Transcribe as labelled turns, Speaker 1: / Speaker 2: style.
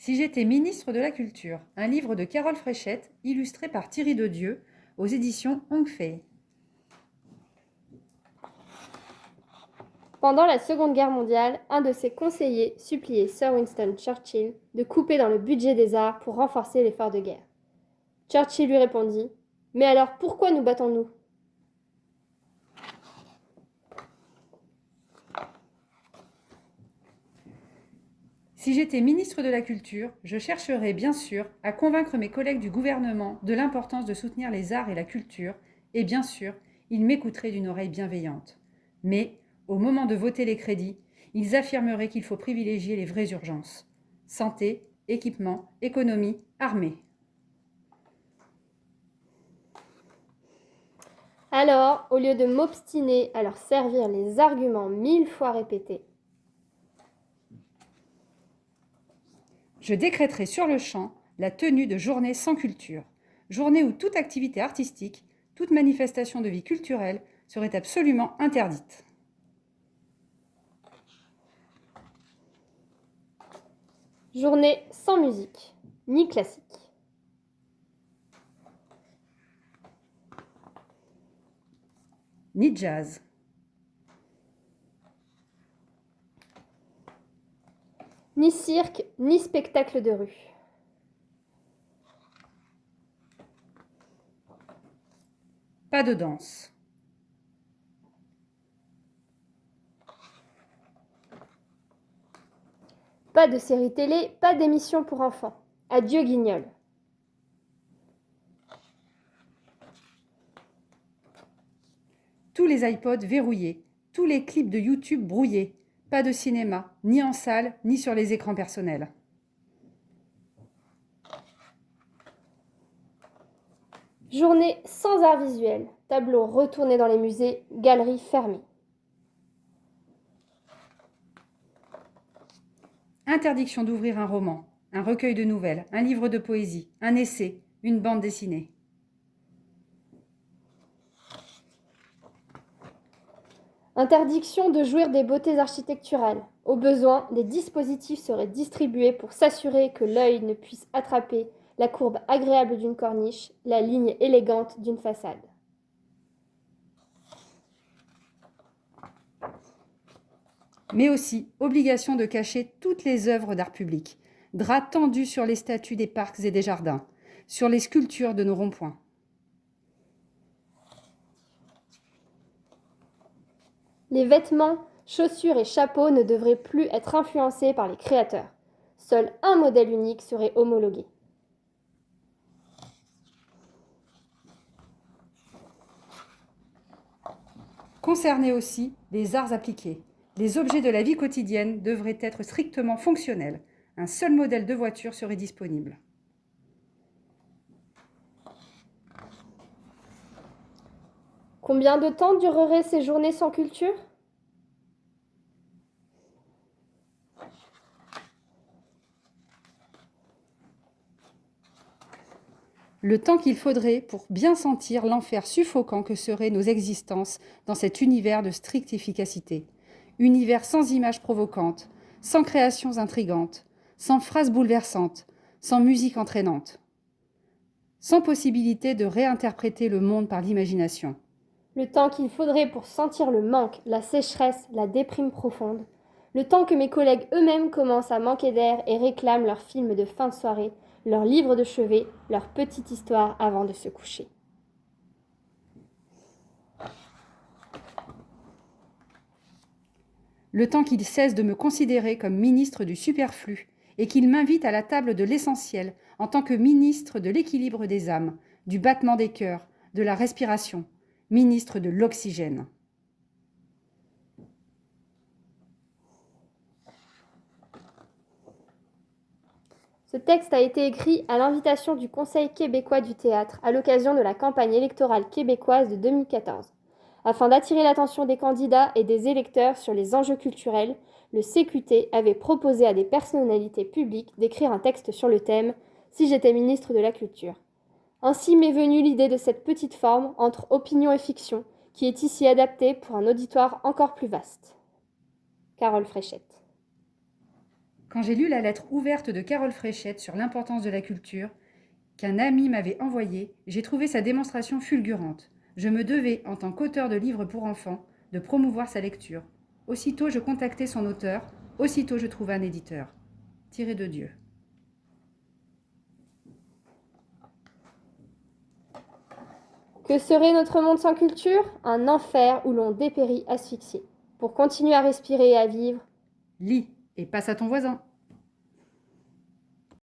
Speaker 1: Si j'étais ministre de la Culture, un livre de Carole Fréchette, illustré par Thierry Dedieu, aux éditions Hong Fei.
Speaker 2: Pendant la Seconde Guerre mondiale, un de ses conseillers suppliait Sir Winston Churchill de couper dans le budget des arts pour renforcer l'effort de guerre. Churchill lui répondit : « Mais alors pourquoi nous battons-nous ? »
Speaker 1: Si j'étais ministre de la Culture, je chercherais bien sûr à convaincre mes collègues du gouvernement de l'importance de soutenir les arts et la culture, et bien sûr, ils m'écouteraient d'une oreille bienveillante. Mais, au moment de voter les crédits, ils affirmeraient qu'il faut privilégier les vraies urgences. Santé, équipement, économie, armée.
Speaker 2: Alors, au lieu de m'obstiner à leur servir les arguments 1000 fois répétés,
Speaker 1: je décréterai sur le champ la tenue de journées sans culture, journée où toute activité artistique, toute manifestation de vie culturelle serait absolument interdite.
Speaker 2: journée sans musique, ni classique.
Speaker 1: Ni jazz.
Speaker 2: Ni cirque, ni spectacle de rue.
Speaker 1: Pas de danse.
Speaker 2: Pas de série télé, pas d'émission pour enfants. Adieu Guignol.
Speaker 1: Tous les iPods verrouillés, tous les clips de YouTube brouillés. Pas de cinéma, ni en salle, ni sur les écrans personnels.
Speaker 2: Journée sans art visuel. Tableaux retournés dans les musées, galeries fermées.
Speaker 1: Interdiction d'ouvrir un roman, un recueil de nouvelles, un livre de poésie, un essai, une bande dessinée.
Speaker 2: Interdiction de jouir des beautés architecturales. Au besoin, des dispositifs seraient distribués pour s'assurer que l'œil ne puisse attraper la courbe agréable d'une corniche, la ligne élégante d'une façade.
Speaker 1: Mais aussi obligation de cacher toutes les œuvres d'art public, draps tendus sur les statues des parcs et des jardins, sur les sculptures de nos ronds-points.
Speaker 2: Les vêtements, chaussures et chapeaux ne devraient plus être influencés par les créateurs. Seul un modèle unique serait homologué.
Speaker 1: Concernés aussi les arts appliqués. Les objets de la vie quotidienne devraient être strictement fonctionnels. Un seul modèle de voiture serait disponible.
Speaker 2: Combien de temps dureraient ces journées sans culture ?
Speaker 1: Le temps qu'il faudrait pour bien sentir l'enfer suffocant que seraient nos existences dans cet univers de stricte efficacité. Univers sans images provocantes, sans créations intrigantes, sans phrases bouleversantes, sans musique entraînante. Sans possibilité de réinterpréter le monde par l'imagination.
Speaker 2: Le temps qu'il faudrait pour sentir le manque, la sécheresse, la déprime profonde. Le temps que mes collègues eux-mêmes commencent à manquer d'air et réclament leur film de fin de soirée, leur livre de chevet, leur petite histoire avant de se coucher.
Speaker 1: Le temps qu'il cesse de me considérer comme ministre du superflu et qu'il m'invite à la table de l'essentiel en tant que ministre de l'équilibre des âmes, du battement des cœurs, de la respiration, ministre de l'oxygène.
Speaker 2: Ce texte a été écrit à l'invitation du Conseil québécois du théâtre à l'occasion de la campagne électorale québécoise de 2014. Afin d'attirer l'attention des candidats et des électeurs sur les enjeux culturels, le CQT avait proposé à des personnalités publiques d'écrire un texte sur le thème « Si j'étais ministre de la Culture ». Ainsi m'est venue l'idée de cette petite forme entre opinion et fiction, qui est ici adaptée pour un auditoire encore plus vaste. Carole Fréchette.
Speaker 1: Quand j'ai lu la lettre ouverte de Carole Fréchette sur l'importance de la culture, qu'un ami m'avait envoyée, j'ai trouvé sa démonstration fulgurante. Je me devais, en tant qu'auteur de livres pour enfants, de promouvoir sa lecture. Aussitôt je contactai son auteur, aussitôt je trouvai un éditeur. Tiré de Dieu.
Speaker 2: Que serait notre monde sans culture? Un enfer où l'on dépérit asphyxié. Pour continuer à respirer et à vivre,
Speaker 1: Lis et passe à ton voisin.